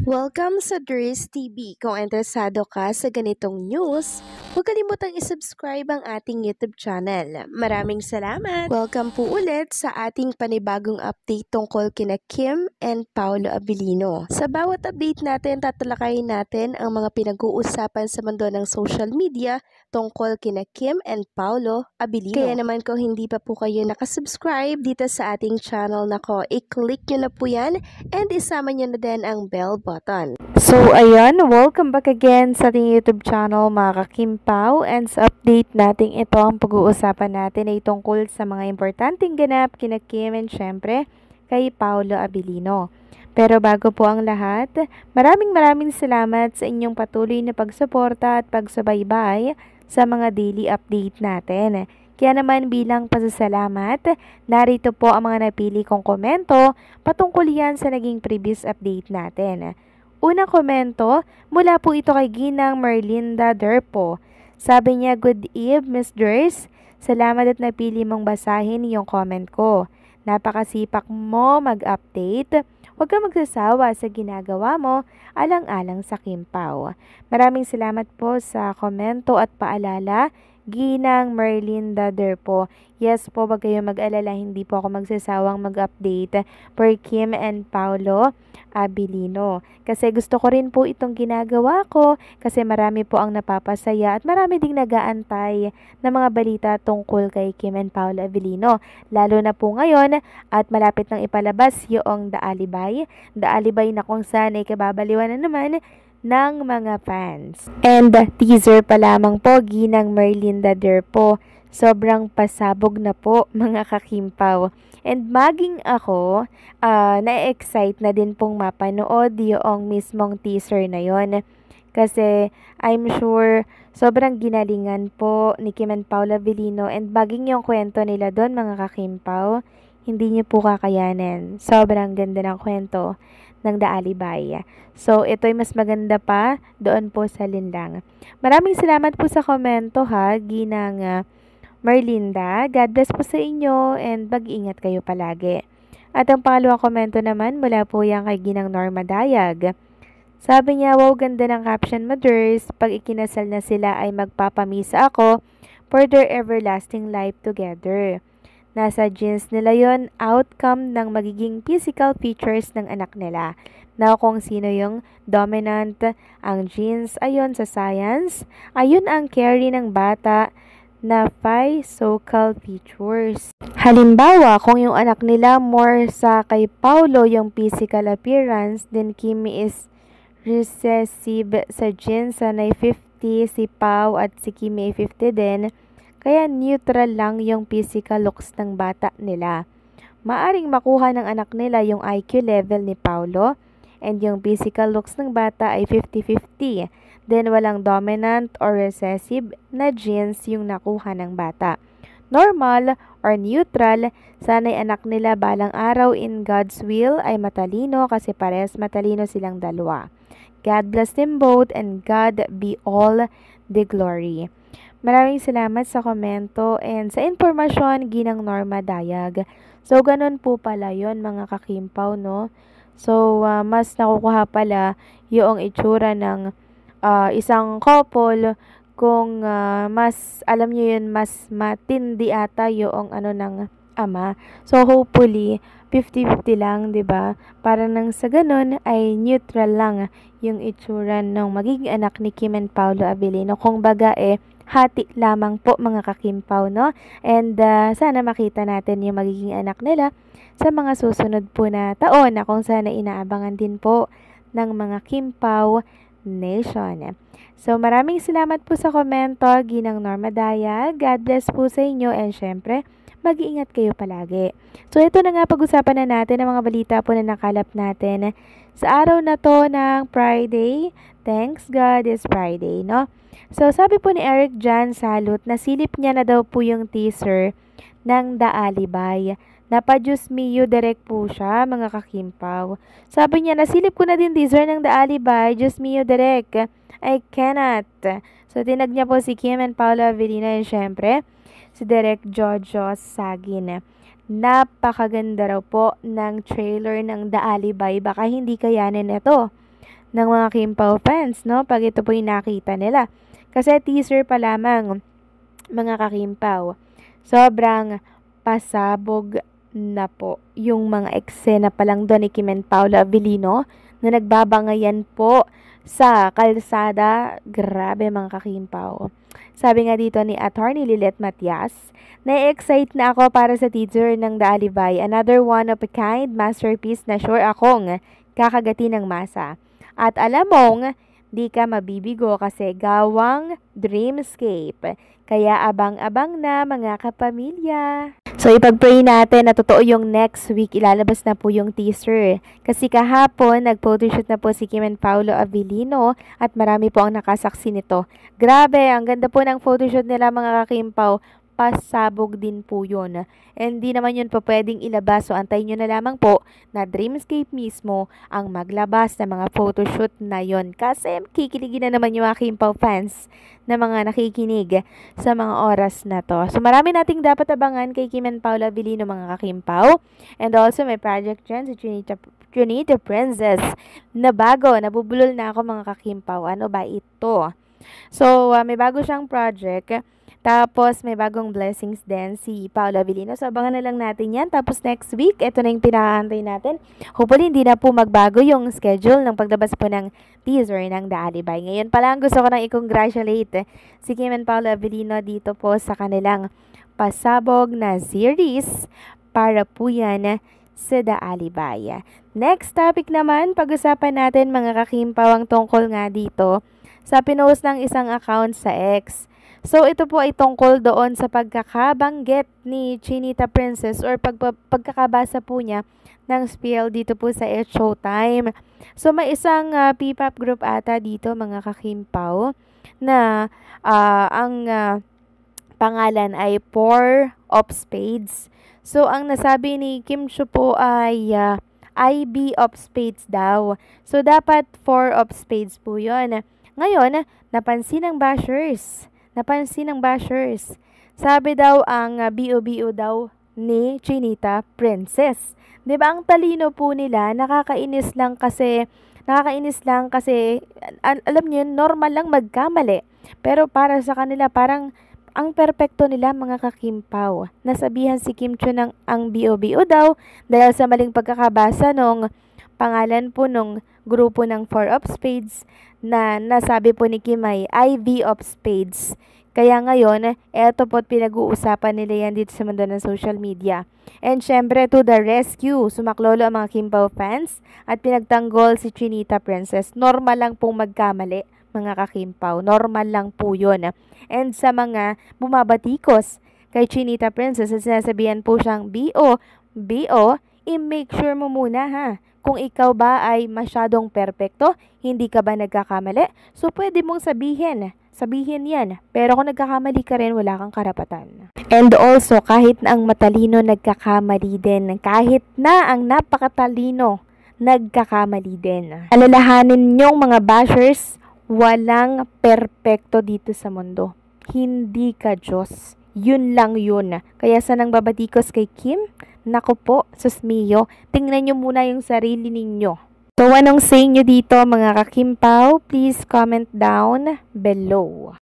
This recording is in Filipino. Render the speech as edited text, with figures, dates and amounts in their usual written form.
Welcome sa Dries TV. Kung interesado ka sa ganitong news, huwag kalimutang isubscribe ang ating YouTube channel. Maraming salamat! Welcome po ulit sa ating panibagong update tungkol kina Kim and Paolo Abilino. Sa bawat update natin, tatalakayin natin ang mga pinag-uusapan sa mundo ng social media tungkol kina Kim and Paolo Abilino. Kaya naman kung hindi pa po kayo nakasubscribe dito sa ating channel nako, i-click nyo na po yan and isama nyo na din ang bell button. So ayan, welcome back again sa ating YouTube channel mga kakimpaw, and sa update natin ito ang pag-uusapan natin ay tungkol sa mga importanteng ganap kina Kim and syempre kay Paolo Abilino. Pero bago po ang lahat, maraming salamat sa inyong patuloy na pagsuporta at pagsubaybay sa mga daily update natin. Kaya naman bilang pasasalamat, narito po ang mga napili kong komento patungkol yan sa naging previous update natin. Unang komento, mula po ito kay Ginang Merlinda Derpo. Sabi niya, "Good eve, Miss Ders. Salamat at napili mong basahin yung comment ko. Napakasipak mo mag-update. Huwag kang magsasawa sa ginagawa mo, alang-alang sa Kimpaw." Maraming salamat po sa komento at paalala, Ginang Merlinda Derpo. Yes po, wag kayong mag-alala, hindi po ako magsasawang mag-update for Kim and Paolo Abilino. Kasi gusto ko rin po itong ginagawa ko kasi marami po ang napapasaya at marami ding nag-aantay ng mga balita tungkol kay Kim and Paolo Abilino. Lalo na po ngayon at malapit nang ipalabas yung The Alibay. The Alibay na kung saan ay kababaliwan na naman ng mga fans. And teaser pa lamang po, Ginang Merlinda Derpo. Sobrang pasabog na po mga kakimpaw. And maging ako, na-excite na din pong mapanood yung mismong teaser na yon. Kasi I'm sure sobrang ginalingan po ni Kim and Paolo Abilino, and maging yung kwento nila doon mga kakimpaw, hindi niyo po kakayanin. Sobrang ganda ng kwento ng The Alibay. So, ito ay mas maganda pa doon po sa Linlang. Maraming salamat po sa komento ha, Ginang Merlinda. God bless po sa inyo and mag-iingat kayo palagi. At ang pangalawang komento naman mula po yan kay Ginang Norma Dayag. Sabi niya, "Wow, ganda ng caption, mothers. Pag ikinasal na sila ay magpapamisa ako for their everlasting life together." Nasa genes nila yon, outcome ng magiging physical features ng anak nila. Now, kung sino yung dominant, ang genes ayon sa science, ayun ang carry ng bata na physical features. Halimbawa, kung yung anak nila more sa kay Paulo yung physical appearance, then Kimi is recessive sa genes, sanay 50, si Pau at si Kimi ay 50 din. Kaya neutral lang yung physical looks ng bata nila. Maaring makuha ng anak nila yung IQ level ni Paulo and yung physical looks ng bata ay 50-50. Then walang dominant or recessive na genes yung nakuha ng bata. Normal or neutral, sana'y anak nila balang araw in God's will ay matalino kasi parehas matalino silang dalawa. God bless them both and God be all the glory. Maraming salamat sa komento and sa impormasyon, Ginang Norma Dayag. So, ganun po pala yon mga kakimpaw, no? So, mas nakukuha pala yung itsura ng isang couple kung mas, alam nyo yun, mas matindi ata yung ng ama. So, hopefully, 50-50 lang, 'di ba? Para nang sa ganun ay neutral lang yung itsura ng magiging anak ni Kim and Paolo Abilino. Kung baga hati lamang po mga kakimpaw, no? And sana makita natin yung magiging anak nila sa mga susunod po na taon na kung sana inaabangan din po ng mga Kimpaw Nation. So maraming salamat po sa komento, Ginang Norma Daya. God bless po sa inyo and syempre, mag-iingat kayo palagi. So ito na nga, pag-usapan na natin ang mga balita po na nakalap natin sa araw na to ng Friday. Thanks God it's Friday, no? So sabi po ni Eric Jan Salot, nasilip niya na daw po yung teaser ng The Alibay. Napa-Diyos mio direct po siya mga kakimpaw. Sabi niya, nasilip ko na din teaser ng The Alibay, Diyos mio direct. I cannot. So tinag niya po si Kim and Paolo Abilino and syempre si Direk Jojo Sagin. Napakaganda raw po ng trailer ng The Alibay. Baka hindi kayanin ito ng mga Kim Pao fans, no? Pag ito po yung nakita nila. Kasi teaser pa lamang, mga ka-Kim Pao. Sobrang pasabog na po yung mga eksena pa lang doon ni Kim and Paula Avellino na nagbabangayan po sa kalsada. Grabe mga ka-Kim Pao. Sabi nga dito ni Attorney Lilet Matias, na-excite na ako para sa teaser ng The Alibay. Another one of a kind masterpiece na sure akong kakagati ng masa. At alam mong, di ka mabibigo kasi gawang dreamscape. Kaya abang-abang na mga kapamilya. So ipag-pray natin na totoo yung next week ilalabas na po yung teaser. Kasi kahapon nag-photoshoot na po si Kim and Paolo Avellino at marami po ang nakasaksi nito. Grabe, ang ganda po ng photoshoot nila mga ka-Kim Pao. Pasabog din po yun. And di naman yun po pwedeng ilabas. So antayin nyo na lamang po na Dreamscape mismo ang maglabas ng mga photoshoot na yon. Kasi kikiligin na naman yung mga Kim Pao fans na mga nakikinig sa mga oras na to. So marami nating dapat abangan kay Kim and Paula Avellino mga ka-Kim Pao. And also may project dyan si Trinita Princess na bago. Nabubulol na ako mga ka-Kim Pao. Ano ba ito? So may bago siyang project. Tapos, may bagong blessings din si Paula Avellino. So, abangan na lang natin yan. Tapos, next week, ito na yung pinakaantay natin. Hopefully, hindi na po magbago yung schedule ng paglabas po ng teaser ng The Alibay. Ngayon pa lang, gusto ko nang i-congratulate si Kim and Paula Avellino dito po sa kanilang pasabog na series para po yan sa The Alibay. Next topic naman, pag-usapan natin mga ka-Kim Pao ang tungkol nga dito sa pinost ng isang account sa X. So, ito po ay tungkol doon sa pagkakabanggit ni Chinita Princess or pagkakabasa po niya ng spiel dito po sa It's Showtime. So, may isang P-pop group ata dito, mga ka-Kim Pao, na ang pangalan ay Four of Spades. So, ang nasabi ni Kim Chiu po ay IB of Spades daw. So, dapat Four of Spades po yun. Ngayon, napansin ng bashers. Sabi daw ang BO-BO daw ni Chinita Princess. 'Di ba ang talino po nila, nakakainis lang kasi alam niyo normal lang magkamali. Pero para sa kanila parang ang perpekto nila mga ka-Kim Pao. Nasabihan si Kim Chiu ng ang BO-BO daw dahil sa maling pagkakabasa nung pangalan po nung grupo ng Four of Spades na nasabi po ni Kim ay IV of Spades. Kaya ngayon, eto po't pinag-uusapan nila yan dito sa mundo ng social media. And syempre, to the rescue, sumaklolo ang mga Kim Pao fans at pinagtanggol si Chinita Princess. Normal lang pong magkamali, mga ka-Kim Pao. Normal lang po yun. And sa mga bumabatikos kay Chinita Princess, sinasabihan po siyang BO, i-make sure mo muna ha. Kung ikaw ba ay masyadong perpekto, hindi ka ba nagkakamali? So, pwede mong sabihin yan. Pero kung nagkakamali ka rin, wala kang karapatan. And also, kahit na ang matalino nagkakamali din, kahit na ang napakatalino nagkakamali din. Alalahanin nyong mga bashers, walang perpekto dito sa mundo. Hindi ka Diyos. Yun lang yun. Kaya sa nang babatikos kay Kim, naku po, sus mio, tingnan nyo muna yung sarili ninyo. So, anong say nyo dito mga ka-Kim Pao? Please comment down below.